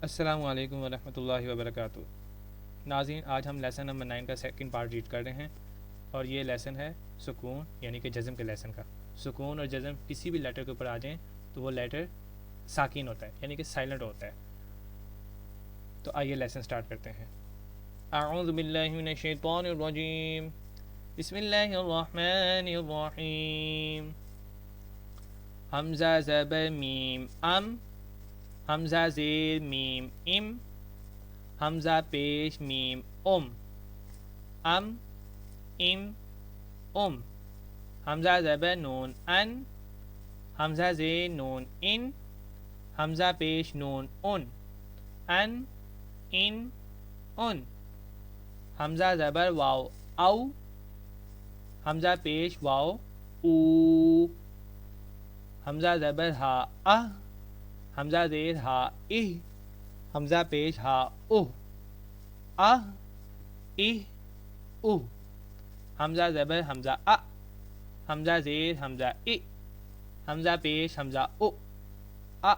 السلام علیکم ورحمۃ اللہ وبرکاتہ۔ ناظرین، آج ہم لیسن نمبر 9 کا سیکنڈ پارٹ ریڈ کر رہے ہیں، اور یہ لیسن ہے سکون یعنی کہ جزم کے لیسن کا۔ سکون اور جزم کسی بھی لیٹر کے اوپر آ جائیں تو وہ لیٹر ساکن ہوتا ہے یعنی کہ سائلنٹ ہوتا ہے۔ تو آئیے لیسن سٹارٹ کرتے ہیں۔ اعوذ باللہ من الشیطان الرجیم، بسم اللہ الرحمن الرحیم۔ حمزہ زبر میم ام، حمزہ زیر میم ام، حمزہ پیش میم ام ام حمزہ زبر نون ان، حمزہ زیر نون ان، حمزہ پیش نون ان ان، حمزہ زبر واو او، حمزہ پیش واو او، حمزہ زبر ہا اہ، حمزہ زیر ہا اہ، حمزہ پیش ہا اوہ اہ اہ اوہ، حمزہ زبر حمزہ ا، حمزہ زیر حمزہ ا، حمزہ پیش حمزہ او ا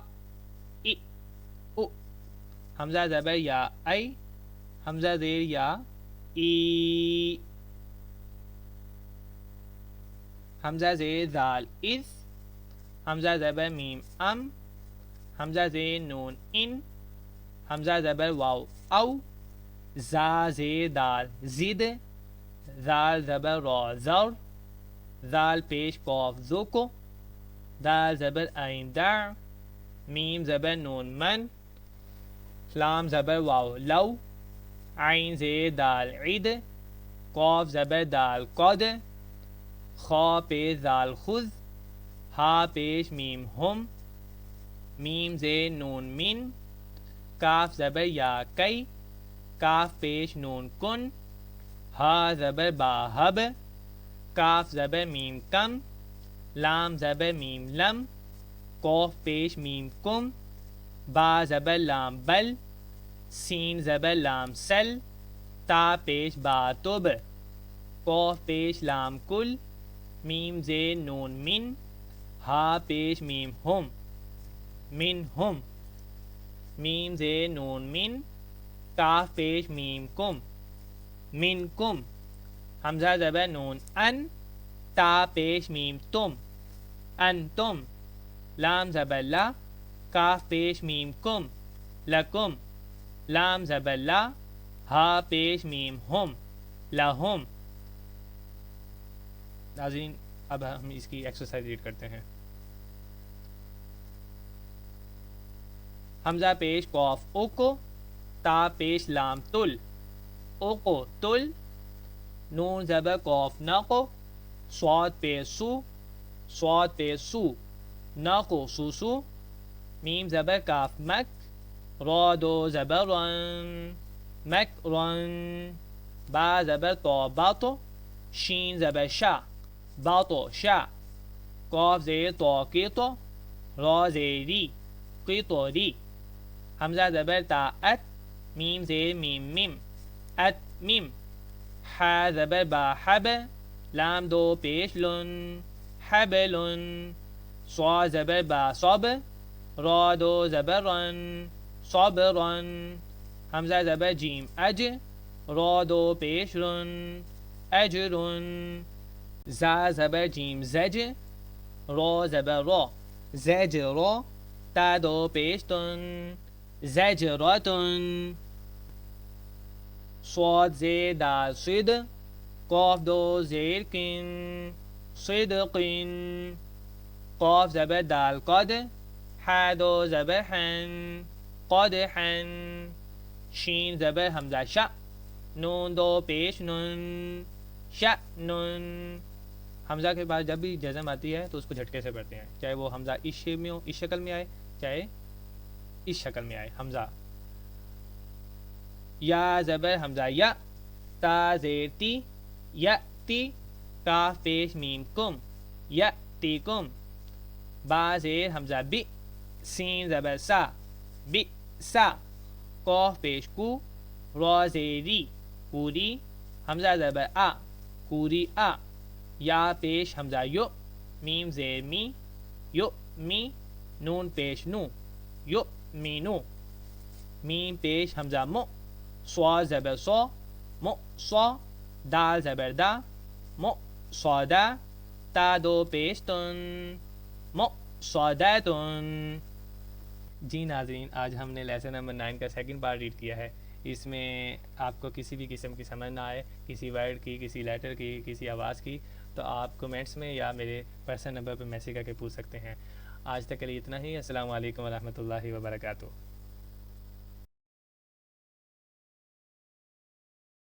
ای او، حمزہ زبر یا ای، حمزہ زیر یا ای، حمزہ زیر ذال از، حمزہ زبر میم ام، حمزہ زیر نون ان، حمزہ زبر واو او، زا زیر دال زید، زال زبر را زر، زال پیش قاف زوکو، دال زبر عین در، میم زبر نون من، لام زبر واو لو، عین زیر دال عید، قاف زبر دال قد، خا پیش زال خذ، ہا پیش میم ہم، میم زیر نون من، کاف زبر یا کئی، کاف پیش نون کن، ہا زبر با ہب، کاف زبر میم کم، لام زبر میم لم، قاف پیش میم کم، با زبر لام بل، سین زبر لام سل، تا پیش با تب، قاف پیش لام کل، میم زیر نون من، ہا پیش میم ہم، من ہم، میم زیر نون من، کاف پیش میم کم، من کم، حمزہ زبر نون ان، تا پیش میم تم، ان تم، لام زبر لا، کاف پیش میم کم، لکم، لام زبر لا، ہا پیش میم ہم، لہم۔ ناظرین، اب ہم اس کی ایکسرسائز ریڈ کرتے ہیں۔ حمزہ پیش قاف اوکو، تا پیش لام تل، اوکو تل، نون زبر قاف نقو، صاد پیش سو، صاد پیش سو، نقو سوسو، میم زبر کاف مک، را دو زبر رن، مک رن، با زبر تا باتو، شین زبر شا، باتو شا، قاف زیر تا کیتو، را زیر ری، قیتو ری، حمزہ زبر تا ات، میم زیر میم میم، ات میم، حا زبر با حب، لام دو پیش لن، حبلن، صا زبر با صب، را دو زبر رن، صبرن، حمزہ زبر جیم اج، را دو پیش رن، اجرن، زا زبر جیم زج، را زبر را، زج را، تا دو پیش تن، زجرتن، صاد زیر دال صد، قاف دو زیر کن، صدقن، قاف زبر دال قد، ح دو زبر حن، قدحن، شین زبر حمزہ شا، نون دو پیش نن، شأنن۔ حمزہ کے بعد جب بھی جزم آتی ہے تو اس کو جھٹکے سے پڑھتے ہیں، چاہے وہ حمزہ اس شیپ میں ہو، اس شکل میں آئے، چاہے اس شکل میں آئے۔ حمزہ یا زبر حمزہ یا، تا زیر تی، یأتی، کاف پیش میم کم، یأتیکم، با زیر حمزہ بی، سین زبر سا، بی سا، قاف پیش کو، را زیر ری، کوری، حمزہ زبر آ، کوری آ، یا پیش حمزہ یو، میم زیر می، یو می، نون پیش نو، یو مینو، میم پیش حمزہ مو، صا زبر صا، مو صا، دال زبر دا، مو صادا، تا دو پیش تن، مو صادتن۔ جی ناظرین، آج ہم نے لیسن نمبر 9 کا سیکنڈ پارٹ ریڈ کیا ہے۔ اس میں آپ کو کسی بھی قسم کی سمجھ نہ آئے، کسی ورڈ کی، کسی لیٹر کی، کسی آواز کی، تو آپ کومنٹس میں یا میرے پرسنل نمبر پہ میسیج کر کے پوچھ سکتے ہیں۔ آج تک کے لیے اتنا ہی۔ السلام علیکم ورحمۃ اللہ وبرکاتہ۔